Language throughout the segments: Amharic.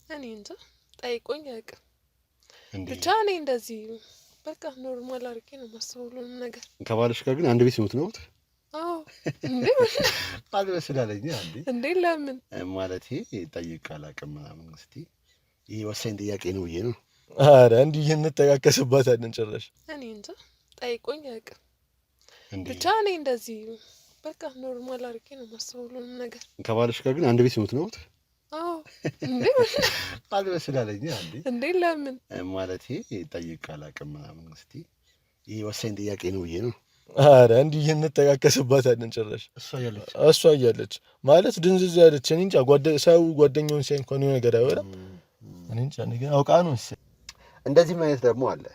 እኔ እንጃ ጠይቆኝ አያውቅም። ብቻ እኔ እንደዚህ በቃ ኖርማል አድርጌ ነው የማስበው ሁሉንም ነገር። ከባልሽ ጋር ግን አንድ ቤት የምትኖሩት? አዎ። እንዴ አልመስላለኝ እንዴ ለምን ማለት ጠይቅ አላውቅም ምናምን። እስኪ ይህ ወሳኝ ጥያቄ ነው ብዬ ነው። ኧረ እንዲህ እንጠቃቀስባታለን ጭራሽ። እኔ እንጃ ጠይቆኝ አያውቅም። ብቻ እኔ እንደዚህ በቃ ኖርማል አድርጌ ነው የማስበው ሁሉንም ነገር። ከባልሽ ጋር ግን አንድ ቤት የምትኖሩት? አዎ። እንዴ አልመስላለኝ እንዴ ለምን ማለት ጠይቅ አላውቅም ምናምን። እስኪ ይህ ወሳኝ ጥያቄ ነው ብዬ ነው። ኧረ እንዲህ እንጠቃቀስባታለን ጭራሽ። እሷ እያለች ማለት ድንዝዝ ያለች እኔ እንጃ። ሰው ጓደኛውን ሲያይ እንኳን የሆነ ነገር አይወራም። እኔ እንጃ እኔ ግን አውቃ ነው መሰለኝ። እንደዚህ አይነት ደግሞ አለ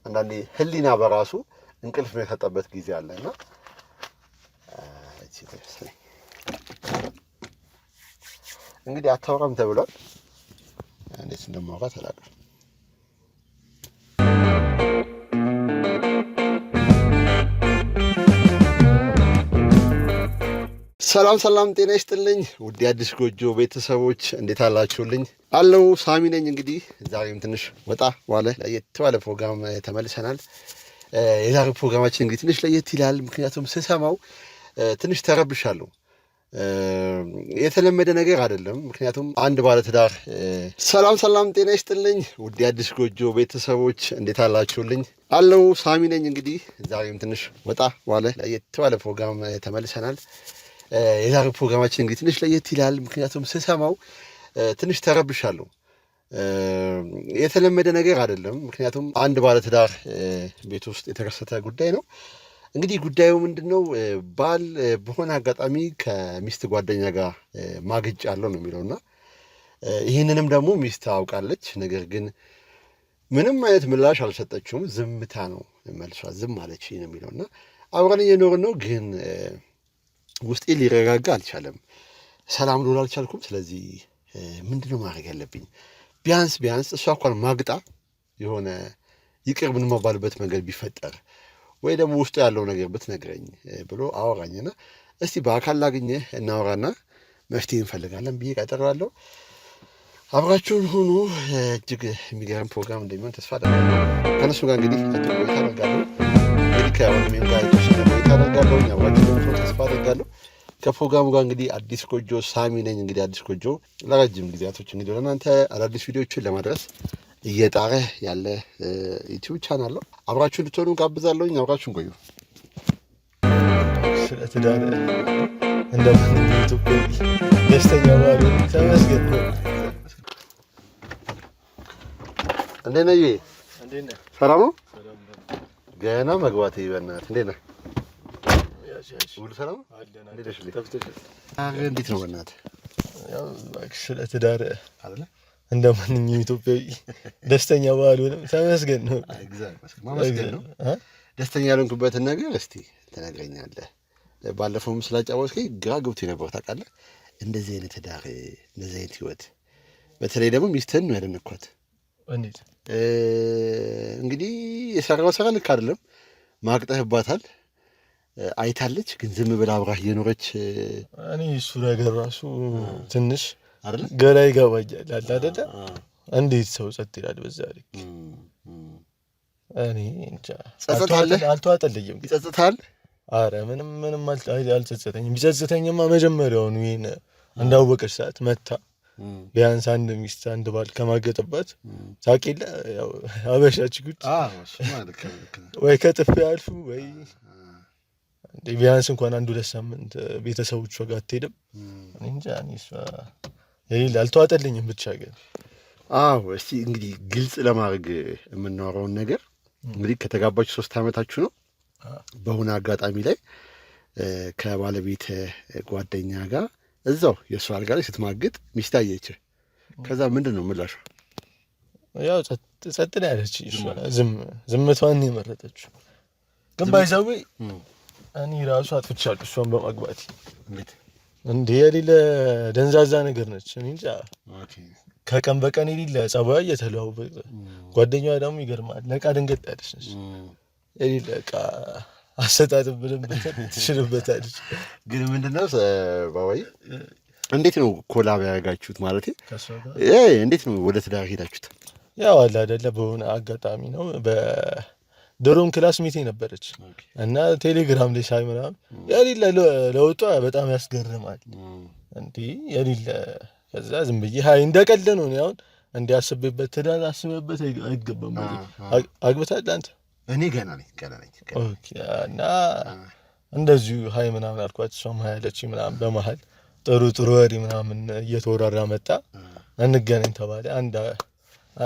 አንዳንዴ ህሊና በራሱ እንቅልፍ ነው የሰጠበት ጊዜ አለና እንግዲህ አታወራም ተብሏል። እንዴት እንደማወራ አላውቅም። ሰላም ጤና ይስጥልኝ ውድ አዲስ ጎጆ ቤተሰቦች እንዴት አላችሁልኝ? አለው ሳሚ ነኝ። እንግዲህ ዛሬም ትንሽ ወጣ ባለ ለየት ባለ ፕሮግራም ተመልሰናል። የዛሬው ፕሮግራማችን እንግዲህ ትንሽ ለየት ይላል። ምክንያቱም ስሰማው ትንሽ ተረብሻለሁ። የተለመደ ነገር አይደለም። ምክንያቱም አንድ ባለትዳር ሰላም ጤና ይስጥልኝ ውድ አዲስ ጎጆ ቤተሰቦች እንዴት አላችሁልኝ? አለው ሳሚ ነኝ። እንግዲህ ዛሬም ትንሽ ወጣ ባለ ለየት ባለ ፕሮግራም ተመልሰናል። የዛሬው ፕሮግራማችን እንግዲህ ትንሽ ለየት ይላል። ምክንያቱም ስሰማው ትንሽ ተረብሻለሁ። የተለመደ ነገር አይደለም። ምክንያቱም አንድ ባለትዳር ቤት ውስጥ የተከሰተ ጉዳይ ነው። እንግዲህ ጉዳዩ ምንድነው? ባል በሆነ አጋጣሚ ከሚስት ጓደኛ ጋር ማግጭ አለው ነው የሚለውና ይህንንም ደግሞ ሚስት አውቃለች። ነገር ግን ምንም አይነት ምላሽ አልሰጠችውም። ዝምታ ነው መልሷ። ዝም አለች ነው የሚለውና አብረን እየኖርን ነው ግን ውስጤ ሊረጋጋ አልቻለም። ሰላም ልሆን አልቻልኩም። ስለዚህ ምንድነው ማድረግ ያለብኝ? ቢያንስ እሷ እንኳን ማግጣ የሆነ ይቅር ምንባባልበት መንገድ ቢፈጠር ወይ ደግሞ ውስጡ ያለው ነገር ብትነግረኝ ብሎ አወራኝና እስቲ በአካል ላግኘህ እናወራና መፍትሄ እንፈልጋለን ብዬ ቀጠራለሁ። አብራችሁን ሁኑ። እጅግ የሚገርም ፕሮግራም እንደሚሆን ተስፋ አደርጋለሁ። ከነሱ ጋር እንግዲህ ቆይታ አደርጋለሁ። እንግዲህ ከወንድሜም ጋር የተወሰነ ቆይታ አደርጋለሁ። አብራችሁን ተስፋ አደርጋለሁ። ከፕሮግራሙ ጋር እንግዲህ አዲስ ጎጆ ሳሚ ነኝ። እንግዲህ አዲስ ጎጆ ለረጅም ጊዜያቶች እንግዲህ ለእናንተ አዳዲስ ቪዲዮዎችን ለማድረስ እየጣረ ያለ ዩቲዩብ ቻናል ነው። አብራችሁ እንድትሆኑ ጋብዛለሁኝ። አብራችሁን ቆዩ። ስለ ትዳር እንደማንኛውም ኢትዮጵያዊ ደስተኛ ባሉ ተመስገን ነው። እንዴት ነህ? ሰላም ነው? ገና መግባቴ በእናትህ። እንዴት ነህ? ሁሉ ሰላም? እንዴት ነው በእናትህ? ያው ስለ ትዳር አይደለ እንደማንኛውም ኢትዮጵያዊ ደስተኛ ባልሆንም ተመስገን ነው። ማመስገን ነው። ደስተኛ ያልሆንኩበትን ነገር እስቲ ትነግረኛለህ? ባለፈውም ስላጫወትከኝ ግራ ገብቶኝ ነበር ታውቃለህ። እንደዚህ አይነት ትዳር፣ እንደዚህ አይነት ህይወት፣ በተለይ ደግሞ ሚስትህን ነው ያደነኳት። እንዴት እንግዲህ የሰራው ስራ ልክ አይደለም። ማቅጠህባታል፣ አይታለች፣ ግን ዝም ብላ አብራህ እየኖረች እኔ እሱ ነገር ራሱ ትንሽ አይደለ ገና ይገባኛል አለ አይደለ? እንዴት ሰው ጸጥ ይላል በዛ ልክ? እኔ እንጃ አልተዋጠልኝም። ይጸጽታል? አረ ምንም አልጸጸተኝም። ቢጸጽተኝማ መጀመሪያውኑ ይሄን እንዳወቀች ሰዓት መታ ቢያንስ አንድ ሚስት አንድ ባል ከማገጠባት ታውቂለ ያው አበሻች ጉድ ወይ ከጥፍ ያልፉ ወይ ቢያንስ እንኳን አንድ ሁለት ሳምንት ቤተሰቦቿ ጋር አትሄድም። እኔ እንጃ እኔ እሷ የሌለ አልተዋጠልኝም ብቻ ግን። አዎ እስቲ እንግዲህ ግልጽ ለማድረግ የምናወራውን ነገር እንግዲህ ከተጋባችሁ 3 ዓመታችሁ ነው። በሆነ አጋጣሚ ላይ ከባለቤት ጓደኛ ጋር እዛው የእሷ አልጋ ላይ ስትማግጥ ሚስት አየች። ከዛ ምንድን ነው ምላሿ? ያው ጸጥ ነው ያለች። ዝምቷን የመረጠችው ግን ባይዛዌ እኔ ራሱ አጥፍቻለሁ እሷን በማግባት። እንዴ የሌለ ደንዛዛ ነገር ነች። እኔ እንጃ ከቀን በቀን የሌለ ጸባይ እየተለዋወጠ ጓደኛዋ ደግሞ ይገርማል ለቃ ድንገት ያለች ነች። የሌለ ዕቃ አሰጣጥ ብለን ትችልበታለች። ግን ምንድነው ባባይ እንዴት ነው ኮላብ ያደረጋችሁት? ማለት እንዴት ነው ወደ ትዳር ሄዳችሁት? ያው አለ አይደለ በሆነ አጋጣሚ ነው። በድሮም ክላስ ሚቴ ነበረች እና ቴሌግራም ላይ ሳይ ምናምን የሌለ ለውጧ በጣም ያስገርማል እንዴ የሌለ። ከዛ ዝም ብዬ ሀይ እንደቀልድ ነው አሁን እንዲያስብበት ትዳር አስበበት አይገባም። አግብታለህ አንተ? እኔ ገና ነኝ። ኦኬ። እና እንደዚሁ ሀይ ምናምን አልኳት፣ እሷም ሀይ አለች ምናምን። በመሀል ጥሩ ወሬ ምናምን እየተወራራ መጣ። እንገናኝ ተባለ። አንድ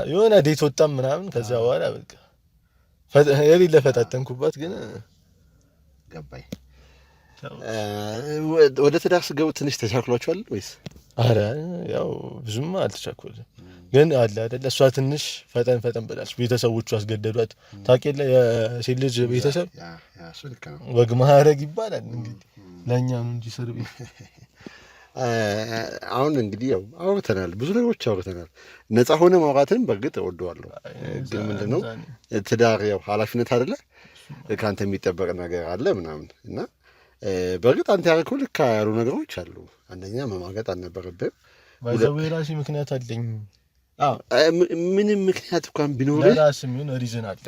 የሆነ ዴት ወጣም ምናምን። ከዛ በኋላ በቃ የሌለ ፈታተንኩባት። ግን ገባኝ። ወደ ትዳር ስገቡ ትንሽ ተቻክሏችኋል ወይስ? አረ ያው ብዙም አልተቻኮልም፣ ግን አለ አይደለ እሷ ትንሽ ፈጠን ብላለች። ቤተሰቦቹ አስገደዷት። ታውቂያለሽ የሴት ልጅ ቤተሰብ ወግ ማዕረግ ይባላል እንግዲህ። ለእኛ ነው እንጂ እስር ቤት። አሁን እንግዲህ ያው አውርተናል፣ ብዙ ነገሮች አውርተናል። ነፃ ሆነ ማውራትንም በእርግጥ እወደዋለሁ። ግን ምንድነው ትዳር ያው ኃላፊነት አይደለ? ከአንተ የሚጠበቅ ነገር አለ ምናምን እና በእርግጥ አንተ ያደረከው ልክ ያሉ ነገሮች አሉ። አንደኛ መማገጥ አልነበረብህም። ባይዘው የራሴ ምክንያት አለኝ። ምንም ምክንያት እንኳን ቢኖርህ ለራስህ ምን ሪዝን አለ።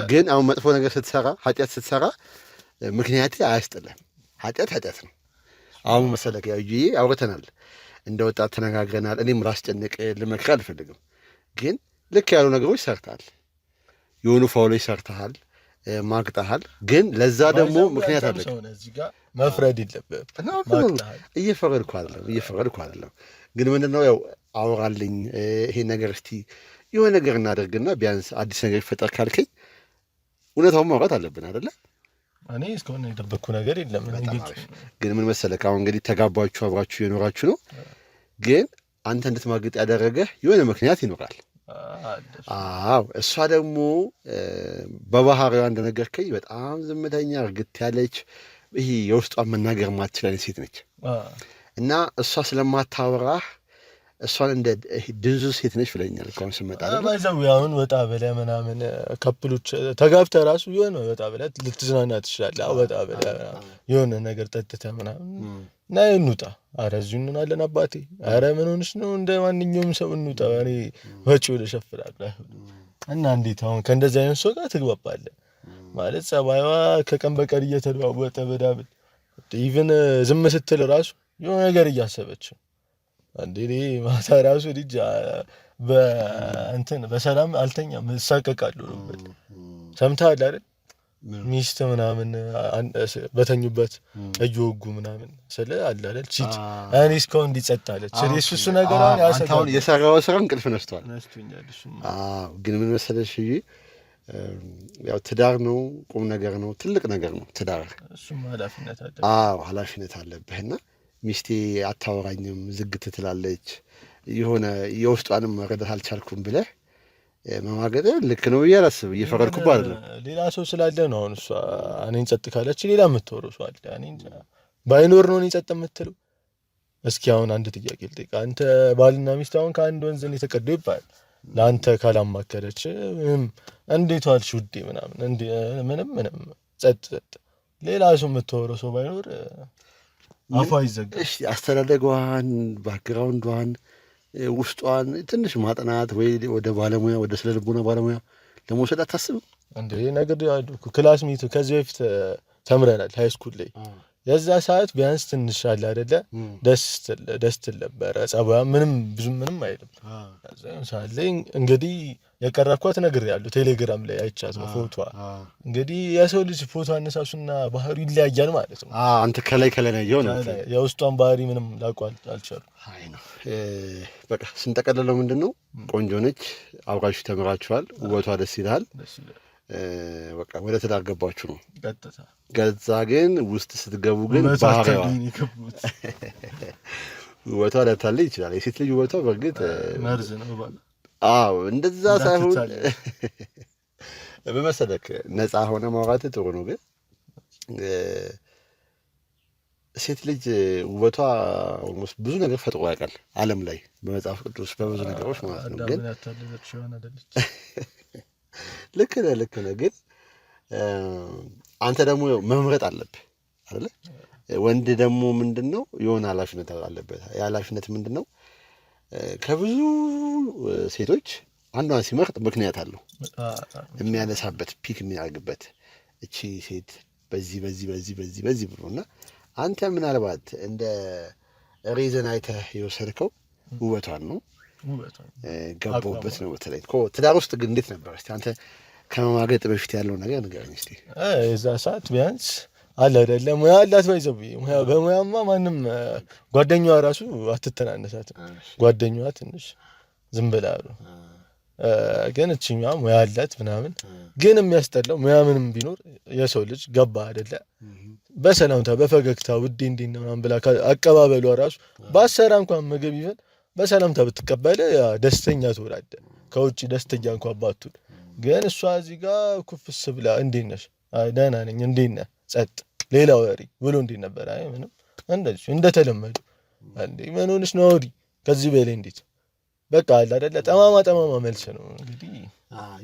ግን አሁን መጥፎ ነገር ስትሰራ፣ ኃጢአት ስትሰራ ምክንያት አያስጥልህም። ኃጢአት ነው። አሁን መሰለህ ያው አውርተናል፣ እንደ ወጣት ተነጋግረናል። እኔም ላስጨንቅ ልመክርህ አልፈልግም። ግን ልክ ያሉ ነገሮች ሰርተሃል፣ የሆኑ ፋውሎች ሰርተሃል፣ ማግጣሃል። ግን ለዛ ደግሞ ምክንያት አለ። እዚህ ጋር መፍረድ የለብህም። እየፈረድኩ አይደለም። ግን ምንድነው ያው አውራልኝ ይሄን ነገር እስቲ የሆነ ነገር እናደርግና ቢያንስ አዲስ ነገር ይፈጠር ካልከኝ እውነታውን ማውራት አለብን አይደለ? እኔ እስካሁን የደበቅኩ ነገር የለም። ግን ምን መሰለህ አሁን እንግዲህ ተጋባችሁ፣ አብራችሁ የኖራችሁ ነው። ግን አንተ እንድትማግጥ ያደረገህ የሆነ ምክንያት ይኖራል። አዎ እሷ ደግሞ በባህሪዋ እንደነገርከኝ በጣም ዝምተኛ፣ እርግት ያለች፣ ይሄ የውስጧን መናገር ማትችል አይነት ሴት ነች እና እሷ ስለማታወራህ እሷን እንደ ድንዙዝ ሴት ነች ብለኛል። አሁን ስመጣ ባይዘው አሁን ወጣ ብለህ ምናምን ካፕሎች ተጋብተህ ራሱ የሆነ ወጣ ብለህ ልትዝናና ትችላለህ። ወጣ ብለህ የሆነ ነገር ጠጥተህ ምናምን እና እንውጣ፣ ኧረ እዚሁ እንሆናለን አባቴ፣ ኧረ ምን ሆነሽ ነው፣ እንደ ማንኛውም ሰው እንውጣ፣ እኔ ወጪውን እሸፍናለሁ። እና እንዴት አሁን ከእንደዚህ አይነት ሰው ጋር ትግባባለህ? ማለት ጸባይዋ ከቀን በቀን እየተለዋወጠ በዳብል ኢቭን ዝም ስትል ራሱ የሆነ ነገር እያሰበች አንዴ ማታ ራሱ ልጅ በእንትን በሰላም አልተኛም፣ እሳቀቃለሁ። ሰምተሃል አይደል? ሚስት ምናምን በተኙበት እየወጉ ምናምን ስለ አለ አይደል? ቺት እኔ እስካሁን እንዲጸጣለች እሱ ነገር አሁን ያሰጋው የሰራው ስራ እንቅልፍ ነስቷል። ነስቶኛል። ግን ምን መሰለሽ ያው ትዳር ነው፣ ቁም ነገር ነው፣ ትልቅ ነገር ነው ትዳር። እሱም ኃላፊነት አለ። ኃላፊነት አለብህና ሚስቴ አታወራኝም፣ ዝግት ትላለች፣ የሆነ የውስጧንም መረዳት አልቻልኩም ብለህ መማገጥ ልክ ነው ብዬ አላስብም። እየፈረድኩብህ አይደለም። ሌላ ሰው ስላለ ነው አሁን እሷ እኔን ጸጥ ካለች ሌላ የምትወረው ሰው አለ። እኔ ባይኖር ነው እኔን ጸጥ የምትለው። እስኪ አሁን አንድ ጥያቄ ልጠይቅህ። አንተ ባልና ሚስት አሁን ከአንድ ወንዝ ነው የተቀደው ይባላል። ለአንተ ካላማከረች እንዴት ዋልሽ ውዴ ምናምን ምንም ጸጥ ሌላ ሰው የምትወረው ሰው ባይኖር አፏ ይዘጋል። እሺ አስተዳደጓን፣ ባክግራውንዷን፣ ውስጧን ትንሽ ማጥናት ወይ ወደ ባለሙያ ወደ ስለ ልቦና ባለሙያ ለመውሰድ አታስብም እንዴ? ነገር ክላስ ሚቱ ከዚህ በፊት ተምረናል ሃይ ስኩል ላይ። የዛ ሰዓት ቢያንስ ትንሽ አለ አይደለ ደስ ትል ነበረ። ጸባያ ምንም አይልም። ሰዓት ላይ እንግዲህ የቀረብኳት ነግሬያለሁ። ቴሌግራም ላይ አይቻት ነው ፎቶ። እንግዲህ የሰው ልጅ ፎቶ አነሳሱና ባህሪው ይለያያል ማለት ነው። አንተ ከላይ ነው ያየው ነው። የውስጧን ባህሪ ምንም ላውቀው አልቻልኩም። አይ ነው በቃ ስንጠቀልለው ምንድነው ቆንጆ ነች፣ አብራችሁ ተምራችኋል፣ ውበቷ ደስ ይላል። በቃ ወደ ትዳር ገባችሁ ነው ገዛ። ግን ውስጥ ስትገቡ ግን ባህሪዋ ውበቷ ሊያታልል ይችላል። የሴት ልጅ ውበቷ በእርግጥ መርዝ ነው። እንደዛ ሳይሆን በመሰለክ ነፃ ሆነ ማውራት ጥሩ ነው። ግን ሴት ልጅ ውበቷ ብዙ ነገር ፈጥሮ ያውቃል ዓለም ላይ በመጽሐፍ ቅዱስ በብዙ ነገሮች ማለት ነው። ግን ልክ ነህ። ግን አንተ ደግሞ መምረጥ አለብህ አይደለ? ወንድ ደግሞ ምንድነው የሆነ ኃላፊነት አለበት። የኃላፊነት ምንድነው ከብዙ ሴቶች አንዷን ሲመርጥ ምክንያት አለው የሚያነሳበት ፒክ የሚያደርግበት እቺ ሴት በዚህ ብሎና አንተ ምናልባት እንደ ሬዘን አይተህ የወሰድከው ውበቷን ነው ገባሁበት ነው። በተለይ ትዳር ውስጥ ግን እንዴት ነበር? እስቲ አንተ ከመማገጥ በፊት ያለው ነገር ንገረኝ እስቲ። እዛ ሰዓት ቢያንስ አለ አይደለ ሙያ አላት ባይዘው በሙያማ ማንም ጓደኛዋ ራሱ አትተናነሳትም። ጓደኛዋ ትንሽ ዝም ብላ ነው ግን እቺኛዋ ሙያ አላት ምናምን። ግን የሚያስጠላው ሙያ ምንም ቢኖር የሰው ልጅ ገባ አይደለ በሰላምታ በፈገግታ ውዴ እንዴት ነው ምናምን ብላ አቀባበሏ ራሱ ባሰራ እንኳን ምግብ ይፈን በሰላምታ ብትቀበል ደስተኛ ትሆናለህ። ከውጪ ደስተኛ እንኳን ባትሆን ግን እሷ እዚህ ጋር ኩፍስ ብላ እንዴት ነሽ? አይ ደህና ነኝ። እንዴት ነህ? ጸጥ ሌላ ወሬ ብሎ እንዴት ነበር? አይ ምንም እንደዚህ እንደተለመዱ እንዴ ምን ሆነሽ ነው? ወዲ ከዚህ በላይ እንዴት በቃ አለ አይደለ ጠማማ መልስ ነው እንግዲህ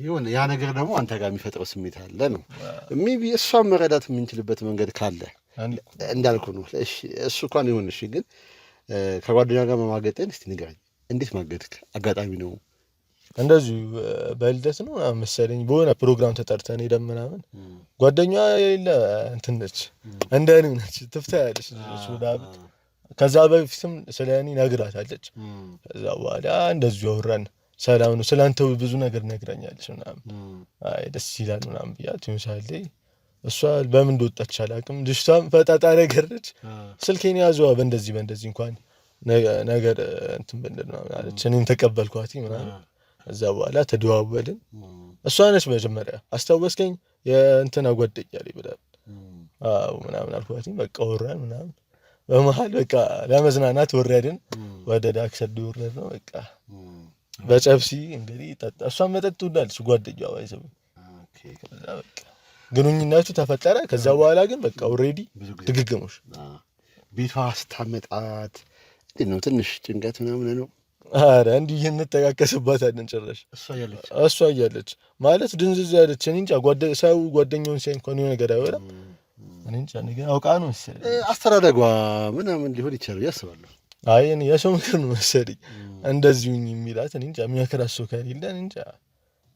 ይሁን። ያ ነገር ደግሞ አንተ ጋር የሚፈጥረው ስሜት አለ ነው ሜቢ እሷን መረዳት የምንችልበት መንገድ ካለ እንዳልኩ ነው። እሺ እሱ እንኳን ይሁን እሺ። ግን ከጓደኛ ጋር መማገጥን እስቲ ንገረኝ። እንዴት ማገጥክ? አጋጣሚ ነው እንደዚሁ በልደት ነው መሰለኝ በሆነ ፕሮግራም ተጠርተን ሄደን ምናምን ጓደኛዋ የለ እንትን ነች እንደኔ ነች ትፍታያለች እሱ ዳብት ከዛ በፊትም ስለኔ ነግራታለች። ከዛ በኋላ እንደዚሁ አወራን። ሰላም ነው ስላንተው ብዙ ነገር ነግራኛለች ምናምን አይ ደስ ይላል ምናምን ብያት ይመስላል። እሷ በምን እንደወጣች አላውቅም። ልጅቷም ፈጣጣ ነገር ነች። ስልኬን ያዘዋ በእንደዚህ እንኳን ነገር እንትን ብንል ምናምን አለች። እኔም ተቀበልኳት ምናምን። ከዛ በኋላ ተደዋወልን። እሷ ነች መጀመሪያ አስታወስከኝ የእንትና ጓደኛ ላይ ብላ ምናምን አልኳት። በቃ ወራን ምናምን በመሃል በቃ ለመዝናናት ወረድን። ወደ ዳክሰድ ወረድ ነው በቃ በጨብሲ እንግዲህ ጠጣ። እሷም መጠጥ ትወዳለች ጓደኛዋ ባይዘው። ከዛ በቃ ግንኙነቱ ተፈጠረ። ከዛ በኋላ ግን በቃ ኦሬዲ ድግግሞሽ ቤቷ ስታመጣት ነው ትንሽ ጭንቀት ምናምን ነው። አረ እንዲህ እንተካከስባታለን ጭራሽ እሷ እያለች ማለት ድንዝዝ ያለች እኔ እንጃ ሰው ጓደኛውን ሲያይ እንኳን የሆነ ነገር አይወራም። እኔ እንጃ ነገር አውቃ ነው መሰለኝ አስተዳደጓ ምናምን ሊሆን ይችላል ያስባለሁ። አይ እኔ የሰው ምክር ነው መሰለኝ እንደዚሁኝ የሚላት እኔ እንጃ የሚያከራስ ሰው ከሌለ እኔ እንጃ።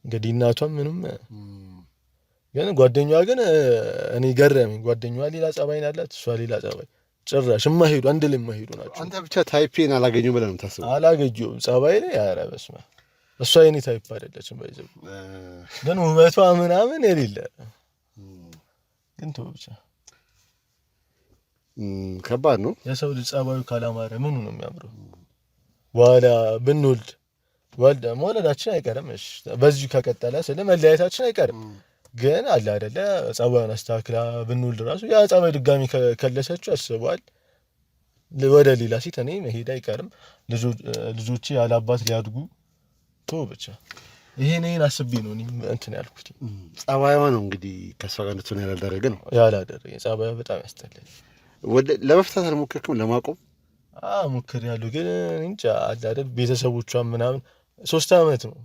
እንግዲህ እናቷም ምንም ግን ጓደኛዋ ግን እኔ ገረመኝ። ጓደኛዋ ሌላ ጸባይ ናላት፣ እሷ ሌላ ጸባይ ጭራሽ የማይሄዱ አንድ ላይ የማይሄዱ ናቸው። አንተ ብቻ ታይፔን አላገኘሁም ብለህ ነው የምታስበው? አላገኘሁም ጸባይ ላይ ኧረ በስመ አብ እሷ የኔ ታይፕ አይደለችም ባይዘው ግን ውበቷ ምናምን የሌለ ግን ተው ብቻ ከባድ ነው። የሰው ልጅ ጸባዩ ካላማረ ምኑ ነው የሚያምረው? በኋላ ብንወልድ መውለዳችን አይቀርም። እሺ በዚሁ ከቀጠለ ስለ መለያየታችን አይቀርም። ግን አለ አይደለ ጸባዩን አስተካክላ ብንወልድ ራሱ ያ ጸባይ ድጋሚ ከለሰችው አስበዋል ወደ ሌላ ሴት እኔ መሄድ አይቀርም። ልጆቼ ያለ አባት ሊያድጉ ተው ብቻ ይሄን አስቤ ነው እኔ እንትን ያልኩት። ጸባይዋ ነው እንግዲህ ከሷ ጋር እንድትሆን ያላደረገ ነው ያላደረገ ጸባዩ በጣም ያስጠላል። ለመፍታት አልሞከርክም? ለማቆም ሞክሬያለሁ ግን እንጃ አለ አይደል ቤተሰቦቿም ምናምን 3 አመት ነው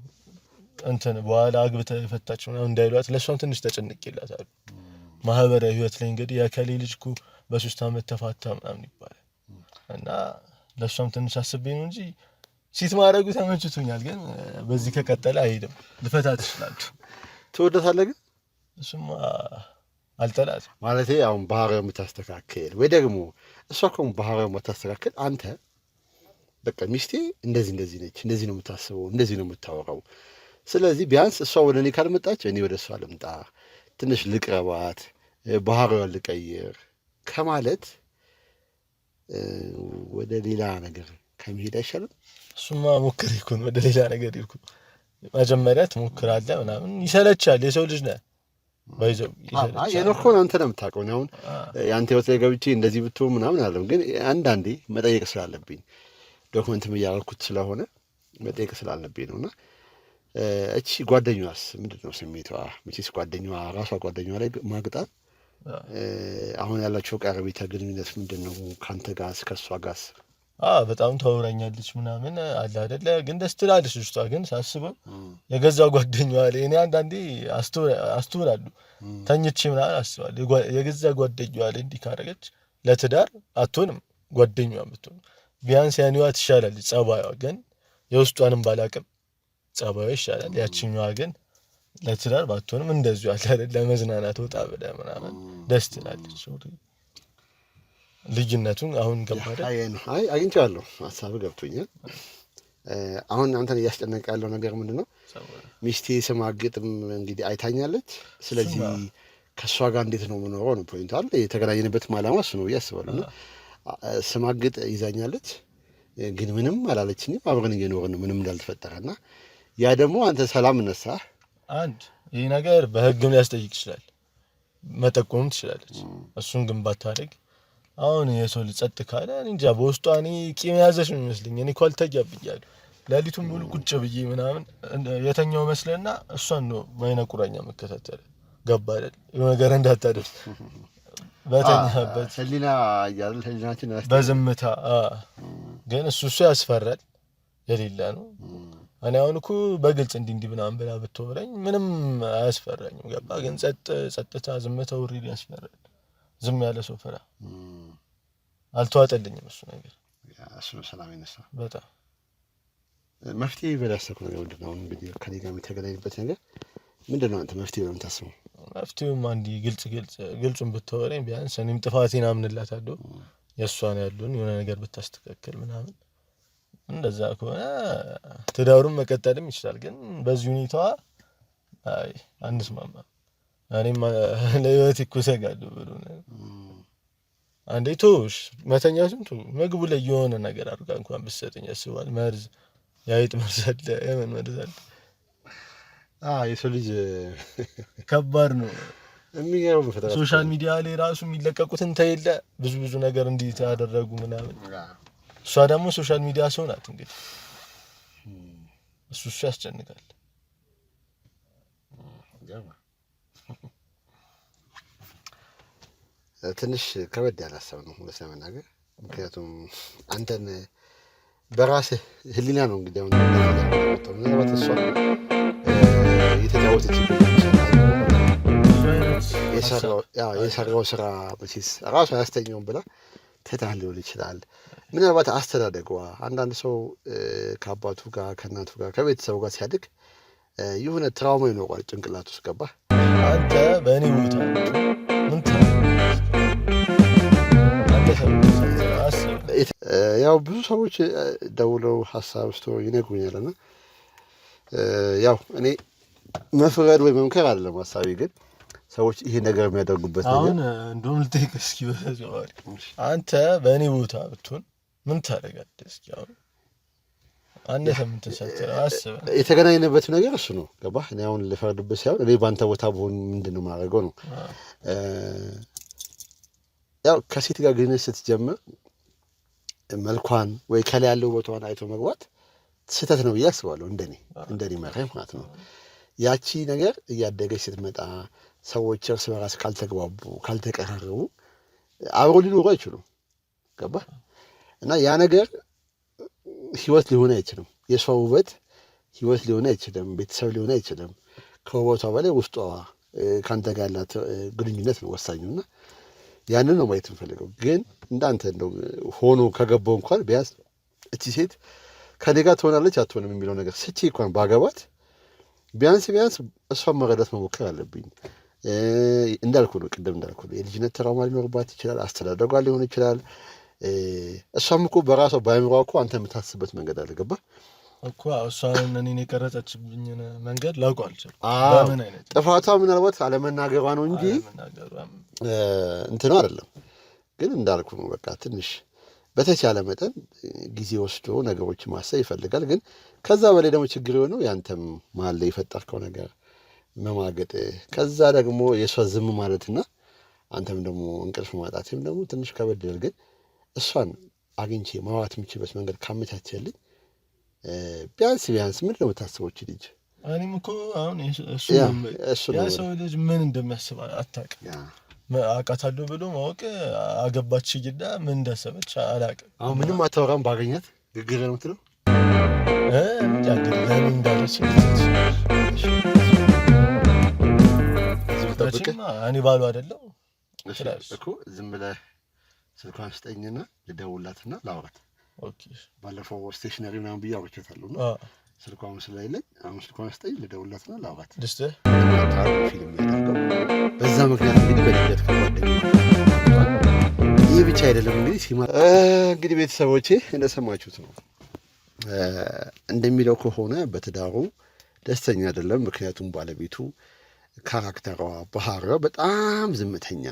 እንትን በኋላ አግብታ የፈታች ምናምን እንዳይሏት ለሷም ትንሽ ተጨንቄላታለሁ። ማህበራዊ ህይወት ላይ እንግዲህ ያከሌ ልጅ እኮ በ3 አመት ተፋታ ምናምን ይባላል እና ለሷም ትንሽ አስቤ ነው እንጂ ሲት ማድረጉ ተመችቶኛል። ግን በዚህ ከቀጠለ አይሄድም ልፈታት ይችላል። ትወደታለህ? ግን እሱማ አልጠላት ማለቴ አሁን ባህሪው የምታስተካክል ወይ ደግሞ እሷ እኮ ባህሪው የምታስተካክል አንተ በቃ ሚስቴ እንደዚህ ነች፣ እንደዚህ ነው የምታስበው፣ እንደዚህ ነው የምታወራው፣ ስለዚህ ቢያንስ እሷ ወደ እኔ ካልመጣች እኔ ወደ እሷ ልምጣ፣ ትንሽ ልቅረባት፣ ባህሪዋን ልቀይር ከማለት ወደ ሌላ ነገር ከመሄድ አይሻልም? እሱማ ሞክሬ እኮ ነው ወደ ሌላ ነገር ይልኩ። መጀመሪያ ትሞክራለህ ምናምን ይሰለቻል። የሰው ልጅ ነህ ባይዘው ይሰለቻል። የነኮን አንተ ነው የምታውቀው። አሁን ያንተ ህይወት ላይ ገብቼ እንደዚህ ብትሆን ምናምን አለም። ግን አንዳንዴ መጠየቅ ስላለብኝ ዶክመንትም እያደረኩት ስለሆነ መጠየቅ ስላለብኝ ነውና እቺ ጓደኛዋስ ምንድነው ስሜቷ? መቼስ ጓደኛዋ ራሷ ጓደኛዋ ላይ ማግጣ አሁን ያላቸው ቀረቤታ ግንኙነት ምንድነው? ካንተ ጋርስ ከሷ ጋርስ? በጣም ታወራኛለች ምናምን አለ አይደለ? ግን ደስ ትላለች ልጅቷ። ግን ሳስበው የገዛ ጓደኛዋ ላይ እኔ አንዳንዴ አስተውላለሁ ተኝቼ ምናምን አስባለሁ። የገዛ ጓደኛዋ ላይ እንዲህ ካደረገች ለትዳር አትሆንም ጓደኛዋ ብትሆን ቢያንስ ያኔዋ ትሻላለች ጸባይዋ ግን የውስጧንም ባላቅም ጸባይዋ ይሻላል ያቺኛዋ ግን ለትዳር ባትሆንም እንደዚሁ አለ አይደል ለመዝናናት ወጣ ብለህ ምናምን ደስ ትላለች ልጅነቱን አሁን ገባደ አይ አግኝቻለሁ ሐሳብ ገብቶኛል አሁን አንተን እያስጨነቀ ያለው ነገር ምንድነው ሚስቴ ስማግጥም እንግዲህ አይታኛለች ስለዚህ ከሷ ጋር እንዴት ነው የምኖረው ነው ፖይንቱ አይደል የተገናኘንበት ማላማ እሱ ነው ያስባልና ስማግጥ ይዛኛለች ግን ምንም አላለችኝም አብረን እየኖርን ነው ምንም እንዳልተፈጠረና ያ ደግሞ አንተ ሰላም ነሳ አንድ ይሄ ነገር በህግም ሊያስጠይቅ ይችላል መጠቆም ትችላለች እሱን ግን ባታደርግ አሁን የሰው ጸጥ ካለ እንጃ በውስጧ እኔ ቂም ያዘሽ ነው የሚመስለኝ እኔ ኳልተጃብያለሁ ለሊቱን ሙሉ ቁጭ ብዬ ምናምን የተኛው መስለና እሷን ነው ማይነ ቁራኛ መከታተል ገባ አይደል የሆነ ነገር እንዳታደርስ በተኛበት ህሊና ያያል ህሊናችን በዝምታ ግን እሱ ያስፈራል የሌላ ነው እኔ አሁን እኮ በግልጽ እንዲህ ምናምን ብላ ብትወረኝ ምንም አያስፈራኝም ገባ ግን ጸጥታ ዝምታው ሪሊ ያስፈራል ዝም ያለ ሰው ፈራ አልተዋጠልኝም እሱ ነገር እሱ ሰላም ይነሳ በጣም መፍትሄ በላሰኩ ነገር ምንድነው እንግዲህ ከኔ ጋር የተገናኘበት ነገር ምንድነው አንተ መፍትሄው ነው የምታስበው መፍትሄው አንዲ ግልጹን ብትወረኝ ቢያንስ እኔም ጥፋቴን አምንላታለሁ የሷን ያሉን የሆነ ነገር ብታስተካክል ምናምን እንደዛ ከሆነ ትዳሩን መቀጠልም ይችላል ግን በዚህ ሁኔታዋ አይ አንስማማ እኔም ለህይወት እኮሰጋለሁ ብሎ ነው አንዴቶሽ መተኛቱን ምግቡ ላይ የሆነ ነገር አድርጋ እንኳን ብትሰጠኝ ያስባል መርዝ ያይጥ መርዝ አለ የምን መርዝ አለ የሰው ልጅ ከባድ ነው የሚገርም ፈተና ሶሻል ሚዲያ ላይ ራሱ የሚለቀቁትን ተይለ ብዙ ነገር እንዲህ ታደረጉ ምናምን እሷ ደግሞ ሶሻል ሚዲያ ሰው ናት እንግዲህ እሱ ያስጨንቃል ትንሽ ከበድ ያለ ሀሳብ ነው ለሰመናገር ምክንያቱም አንተን በራስህ ህሊና ነው እንግዲህ አሁን ምናልባት እሷ የተጫወተችበት የሰራው ስራ መቼስ ራሱ አያስተኛውም ብላ ትታህ ሊሆን ይችላል ምናልባት አስተዳደጓ አንዳንድ ሰው ከአባቱ ጋር ከእናቱ ጋር ከቤተሰቡ ጋር ሲያድግ የሆነ ትራውማ ይኖራል ጭንቅላት ውስጥ ገባህ አንተ በእኔ ቦታ ምን ያው ብዙ ሰዎች ደውለው ሀሳብ ስቶ ይነግሩኛልና ያው እኔ መፍረድ ወይ መምከር አይደለም ሀሳቤ ግን ሰዎች ይሄ ነገር የሚያደርጉበት ነገር አሁን እንደውም ልጠይቅ እስኪ በተዘዋዋሪ አንተ በእኔ ቦታ ብትሆን ምን ታደርጋለህ እስኪ አሁን አንተ ምን ተሰጥተህ አስብ የተገናኘንበት ነገር እሱ ነው ገባህ እኔ አሁን ልፈርድበት ሳይሆን እኔ ባንተ ቦታ ብሆን ምንድነው ማድረገው ነው ያው ከሴት ጋር ግንኙነት ስትጀምር መልኳን ወይ ከላይ ያለው ቦታዋን አይቶ መግባት ስህተት ነው ብዬ አስባለሁ እንደኔ መረህ ማለት ነው ያቺ ነገር እያደገች ስትመጣ ሰዎች እርስ በራስ ካልተግባቡ ካልተቀራረቡ አብሮ ሊኖሩ አይችሉም ገባህ እና ያ ነገር ህይወት ሊሆን አይችልም የሰው ውበት ህይወት ሊሆን አይችልም ቤተሰብ ሊሆን አይችልም ከውበቷ በላይ ውስጧ ካንተ ጋር ያላት ግንኙነት ነው ወሳኙና ያንን ነው ማየት እንፈልገው ግን እንዳንተ እንደው ሆኖ ከገባው እንኳን ቢያንስ እቺ ሴት ከኔ ጋር ትሆናለች አትሆንም የሚለው ነገር ስቺ እንኳን ባገባት ቢያንስ እሷን መረዳት መሞከር አለብኝ እንዳልኩ ነው ቅድም እንዳልኩ የልጅነት ትራውማ ሊኖርባት ይችላል አስተዳደጓ ሊሆን ይችላል እሷም እኮ በራሷ ባይምሯ እኮ አንተ የምታስብበት መንገድ አለ ገባህ እኮ እሷን እኔን የቀረጸችብኝ መንገድ ላውቀው አልችልም በምን አይነት ጥፋቷ ምናልባት አለመናገሯ ነው እንጂ እንትኑ አይደለም ግን እንዳልኩ ነው በቃ ትንሽ በተቻለ መጠን ጊዜ ወስዶ ነገሮች ማሰብ ይፈልጋል ግን ከዛ በላይ ደግሞ ችግር የሆነው ያንተም መሀል ላይ የፈጠርከው ነገር መማገጥ ከዛ ደግሞ የሷ ዝም ማለትና አንተም ደግሞ እንቅልፍ ማጣትም ደግሞ ትንሽ ከበድ ይላል ግን እሷን አግኝቼ ማዋት የምችልበት መንገድ ካመቻቸልኝ ቢያንስ ምንድን ነው የምታስበው እቺ ልጅ እኔም እኮ አሁን እሱ ያ ሰው ልጅ ምን እንደሚያስብ አታውቅም አውቃታለሁ ብሎ ማወቅ አገባች ይዳ ምን እንዳሰበች አላውቅም አሁን ምንም አታወራም ባገኛት ግግር ነው የምትለው ለምን እንዳለች እኔ ባሉ አይደለም እኮ ዝም ብለህ ስልኳን ስጠኝና ልደውላትና ላውራት። ኦኬ ባለፈው ስቴሽነሪ ምናምን ብዬ አውርቻታለሁ እና ስልኳን ስለሌለኝ አሁን ስልኳን ስጠኝ ልደውላትና ላውራት። ደስ ፊልም ያደርገው በዛ ምክንያት እንግዲህ በድንገት ከጓደኛ ይህ ብቻ አይደለም እንግዲህ እንግዲህ ቤተሰቦቼ እንደሰማችሁት ነው። እንደሚለው ከሆነ በትዳሩ ደስተኛ አይደለም። ምክንያቱም ባለቤቱ ካራክተሯ፣ ባህሪዋ በጣም ዝምተኛ፣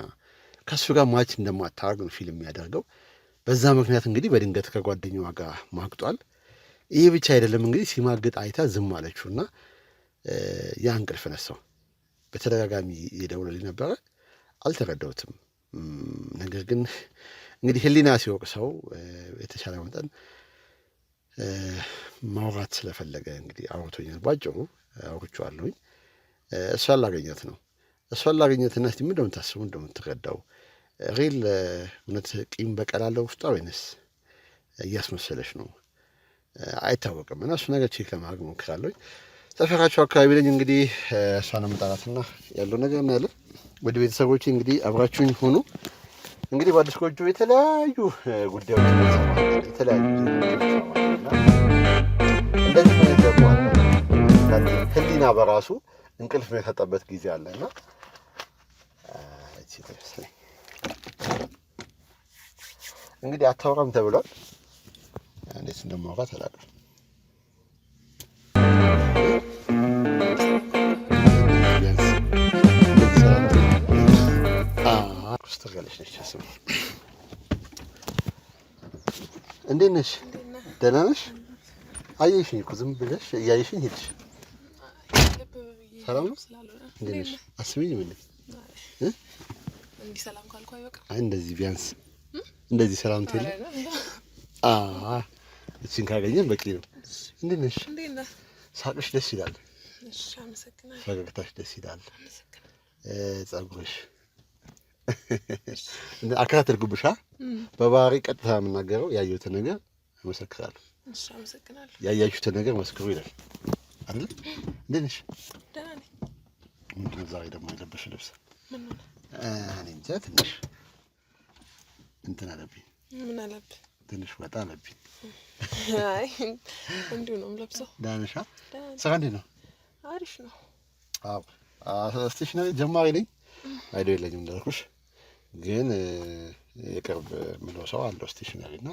ከእሱ ጋር ማች እንደማታረግ ነው ፊልም የሚያደርገው። በዛ ምክንያት እንግዲህ በድንገት ከጓደኛዋ ጋር ማግጧል። ይህ ብቻ አይደለም እንግዲህ ሲማግጥ አይታ ዝም አለችው እና ያ እንቅልፍ ነሳው። በተደጋጋሚ እየደወለልኝ ነበረ፣ አልተረዳሁትም። ነገር ግን እንግዲህ ህሊና ሲወቅሰው የተሻለ መጠን ማውራት ስለፈለገ እንግዲህ አውርቶኛል። ባጭሩ አውርቼዋለሁኝ። እሷን ላገኘት ነው። እሷን ላገኘትና እስቲ ምን እንደምታስቡ እንደምትረዳው ሪል እውነት ቂም በቀል አለው ውስጧ ወይንስ እያስመሰለች ነው አይታወቅም። እና እሱ ነገር ቼክ ለማድረግ ሞክራለሁኝ። ሰፈራቸው አካባቢ ነኝ። እንግዲህ እሷን መጣራትና ያለው ነገር እናያለን። ወደ ቤተሰቦቼ እንግዲህ አብራችሁኝ ሆኑ። እንግዲህ በአዲስ ጎጆ የተለያዩ ጉዳዮች የተለያዩ እንደዚህ አይነት ደግሞ ህሊና በራሱ እንቅልፍ የታጣበት ጊዜ አለና እንግዲህ አታውራም ተብሏል። እንዴት እንደማውራት አላውቅም። እንዴት ነሽ? ደህና ነሽ? አየሽኝ እኮ ዝም ብለሽ እያየሽኝ ሄድሽ። ሰላም ነው? እንዴት ነሽ? አስቢኝ ምን እንዲህ ሰላም ካልኩ አይበቃም? አይ እንደዚህ ቢያንስ እንደዚህ ሰላም ትይለ እቺን ካገኘን በቂ ነው። እንዴት ነሽ? ሳቅሽ ደስ ይላል። እሺ አመሰግናለሁ። ፈገግታሽ ደስ ይላል። ጸጉርሽ አከታተልኩብሽ። በባህሪ ቀጥታ የምናገረው ያየሁትን ነገር እመሰክራለሁ። እሺ አመሰግናለሁ። ያያችሁትን ነገር መስክሩ ይላል አይደል? እንዴት ነሽ? ደህና ነኝ። ምንድን ነው ዛሬ ደግሞ የለበሽ ልብስ? ምን ነው? እኔ እንጃ ትንሽ እንትን አለብኝ። ምን አለብኝ? ትንሽ ወጣ አለብኝ። አይ እንዲሁ ነው የምለብሰው። ደህና ነሽ? ስራ እንዴት ነው? አሪፍ ነው። አዎ ስቴሽነሪ ጀማሪ ነኝ። አይዶ የለኝም እንዳልኩሽ፣ ግን የቅርብ ምለው ሰው አለው ስቴሽነሪ እና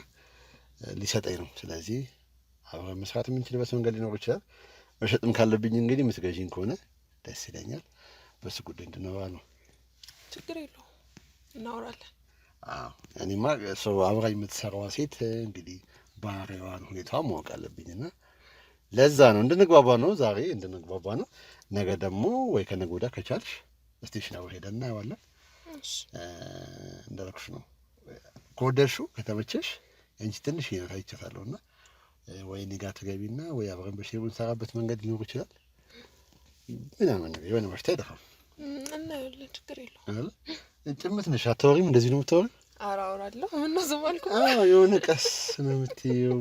ሊሰጠኝ ነው። ስለዚህ አብረን መስራት የምንችልበት መንገድ ሊኖር ይችላል። መሸጥም ካለብኝ እንግዲህ የምትገዢኝ ከሆነ ደስ ይለኛል። በሱ ጉዳይ እንድናወራ ነው። ችግር የለውም እናወራለን። አዎ እኔማ ሰው አብራኝ የምትሰራዋ ሴት እንግዲህ ባህሪዋን ሁኔታዋን ማወቅ አለብኝና ለዛ ነው እንድንግባባ ነው። ዛሬ እንድንግባባ ነው። ነገ ደግሞ ወይ ከነገ ወዲያ ከቻልሽ ስቴሽነሪ ሄደን እናየዋለን። እንዳልኩሽ ነው። ከወደድሽው ከተመቸሽ አንቺ ትንሽ ይነታ ይቻታለሁ እና ወይ እኔ ጋር ትገቢና ወይ አብረን በሼሩ እንሰራበት መንገድ ሊኖር ይችላል። ምናምን ነገር የሆነ መፍትሄ አይጠፋም። እናየዋለን። ችግር የለውም። ጭምት ነሽ አታወሪም? እንደዚህ ነው የምታወሪው? ኧረ አወራለሁ። ምነው ዝም አልኩ? የሆነ ቀስ ነው የምትይው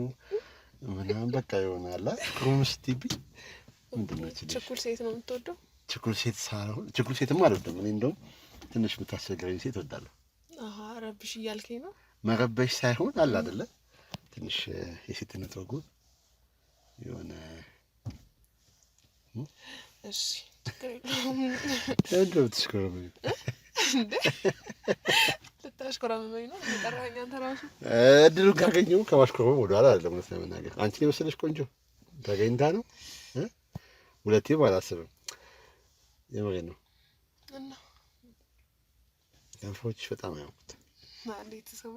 ምናምን በቃ የሆነ አላ ክሩም ስትይብኝ ምንድን ነው ችኩል ሴት ነው የምትወደው? ችኩል ሴት ሳይሆን ችኩል ሴትም አልወድም እኔ። እንደውም ትንሽ የምታስቸግረኝ ሴት እወዳለሁ። ረብሽ እያልከኝ ነው? መረበሽ ሳይሆን አለ አይደለ ትንሽ የሴትነት ወጉ የሆነ እሺ ችግር የለውም። እንደው ትሽኮረመኝ እንዴ? ልታሽኮረመኝ ነው? ጠራኸኝ አንተ ራሱ። እድሉን ካገኘሁ ከማሽኮረመም ወደኋላ አይደለም። እውነት ለመናገር አንቺን የመሰለሽ ቆንጆ ተገኝታ ነው ሁለቴም አላስብም። የምሬን ነው። እና ገንፎችሽ በጣም ያውቁት እንዴት ስማ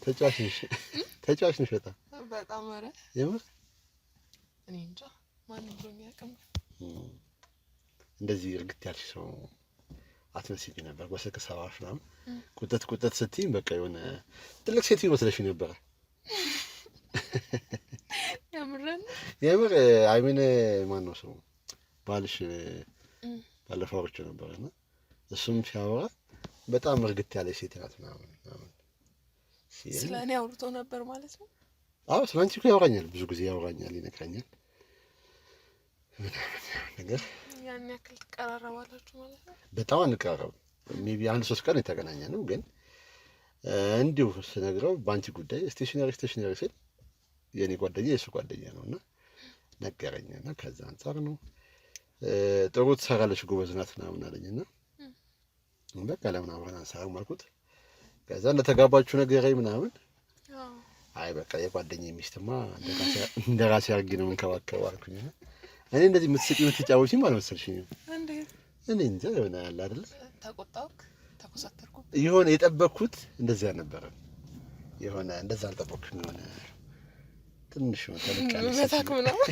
ተጫዋች ነሽ በጣም በጣም። ኧረ የምር እኔ እንጃ ማንም ብሎ የሚያውቅም እንደዚህ እርግጥ ያልሽ ሰው አትመስይኝ ነበር። በስልክ ሰራሽ ምናምን ቁጠት ስትይኝ በቃ የሆነ ትልቅ ሴት ይመስለሽ ነበረ። የምር አይሜን ማን ነው ሰው ባልሽ ባለፈው አውርቼው ነበርና እሱም ሲያወራ በጣም እርግጥ ያለች ሴት ናት ምናምን ስለ እኔ አውርቶ ነበር ማለት ነው? አዎ ስለ አንቺ እኮ ያወራኛል፣ ብዙ ጊዜ ያወራኛል፣ ይነግረኛል ነገር። ያን ያክል ትቀራረባላችሁ ማለት ነው? በጣም አንቀራረብም። ሜቢ 1-3 ቀን የተገናኘ ነው። ግን እንዲሁ ስነግረው በአንቺ ጉዳይ ስቴሽነሪ ሲል የኔ ጓደኛ የእሱ ጓደኛ ነው እና ነገረኝና ከዛ አንጻር ነው ጥሩ ትሰራለች ጎበዝ ናት ምናምን አለኝና በቃ ለምን አብረን አንሰራም አልኩት። ከዛ እንደተጋባችሁ ነገረኝ ምናምን። አይ በቃ የጓደኛዬ ሚስትማ እንደ ራሴ አድርጌ ነው የምንከባከበው አልኩኝ። እኔ እንደዚህ የምትጫወቺም አልመሰልሽኝም። እኔ እንጃ የሆነ አለ አይደለ ተቆጣሁክ፣ ተኮሳተርኩ የሆነ የጠበቅኩት እንደዚህ አልነበረም። የሆነ እንደዛ አልጠበቅኩም። የሆነ ትንሽ ነው ተለቀለ መታክ ምናምን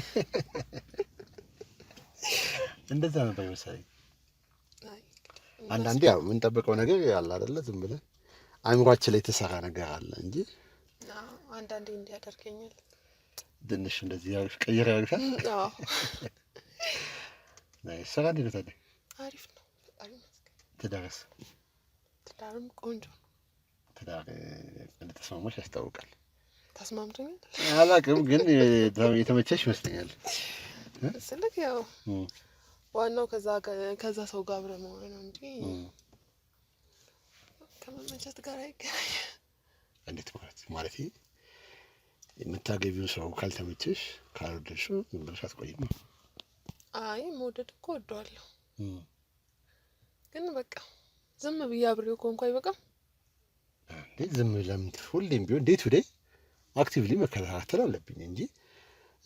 እንደዛ ነበር መሰለኝ። አንዳንዴ ያው የምንጠብቀው ነገር ያለ አይደለ ዝም ብለን አእምሯችን ላይ የተሰራ ነገር አለ እንጂ አንዳንዴ እንዲያደርገኛል ትንሽ እንደዚህ ያርፍ ቀይራ ያርፋል። አዎ ስራ እንዴት ነው ታዲያ? አሪፍ ነው በጣም ይመስገን። ትዳርም ቆንጆ ነው። ትዳር እንደተስማማሽ ያስታውቃል። ተስማምቶኛል አላውቅም ግን የተመቸሽ ይመስለኛል። ስልክ ያው ዋናው ከዛ ሰው ጋር አብረህ መሆን ነው እንጂ ከመመቸት ጋር አይገናኝም። እንዴት ማለት የምታገቢው ሰው ካልተመቸሽ ካልወደድሽው ዝም ብለሽ አትቆይም? አይ መውደድ እኮ ወደዋለሁ፣ ግን በቃ ዝም ብዬ አብሬው ከሆንኩ አይበቃም እንዴ? ዝም ለምን ሁሌም ቢሆን ዴይ ቱ ዴይ አክቲቭሊ መከታተል አለብኝ እንጂ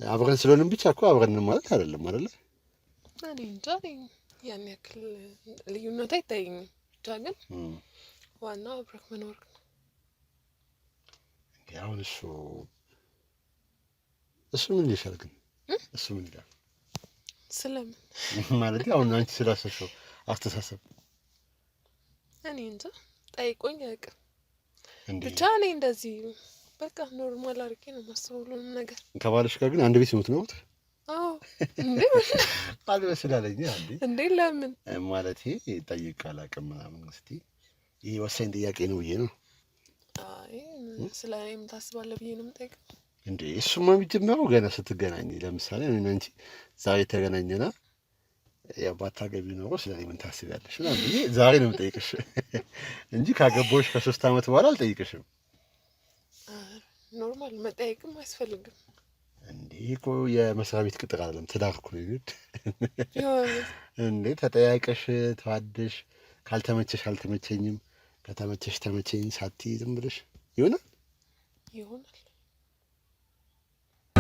አብረን ስለሆንም ብቻ እኮ አብረን ማለት አይደለም አይደለ? እኔ እንጃ ያን ያክል ልዩነት አይታየኝም። ብቻ ግን ዋናው አብረክ መኖር ነው። አሁን እሱ ምን ይሻል ግን እሱ ምን ይላል? ስለምን ማለት አሁን አንቺ ስላሰብሽው አስተሳሰብ እኔ እንጃ ጠይቆኝ አያውቅም። ብቻ እኔ እንደዚህ በቃ ኖርማል አድርጌ ነው የማስበው ሁሉንም ነገር። ከባልሽ ጋር ግን አንድ ቤት የምትኖሩት? አዎ እንዴ አልመስላለኝ እንዴ ለምን ማለት ጠይቅ አላውቅም ምናምን። እስቲ ይሄ ወሳኝ ጥያቄ ነው ብዬ ነው። አይ ስለ እኔም ታስባለህ ብዬ ነው የምጠይቀው። እንዴ እሱማ የሚጀምረው ገና ስትገናኝ። ለምሳሌ እኔና አንቺ ዛሬ ተገናኘና ያው ባታገቢው ኖሮ ስለኔ ምን ታስቢያለሽ እና ብዬ ዛሬ ነው የምጠይቅሽ እንጂ ካገባሁሽ ከ3 ዓመት በኋላ አልጠይቅሽም። ኖርማል መጠየቅም አያስፈልግም። እንዴ እኮ የመስሪያ ቤት ቅጥር አይደለም፣ ትዳር እኮ ነው እንዴ። ተጠያይቀሽ ተዋደሽ ካልተመቸሽ አልተመቸኝም፣ ከተመቸሽ ተመቸኝ ሳትይ ዝም ብለሽ ይሆናል።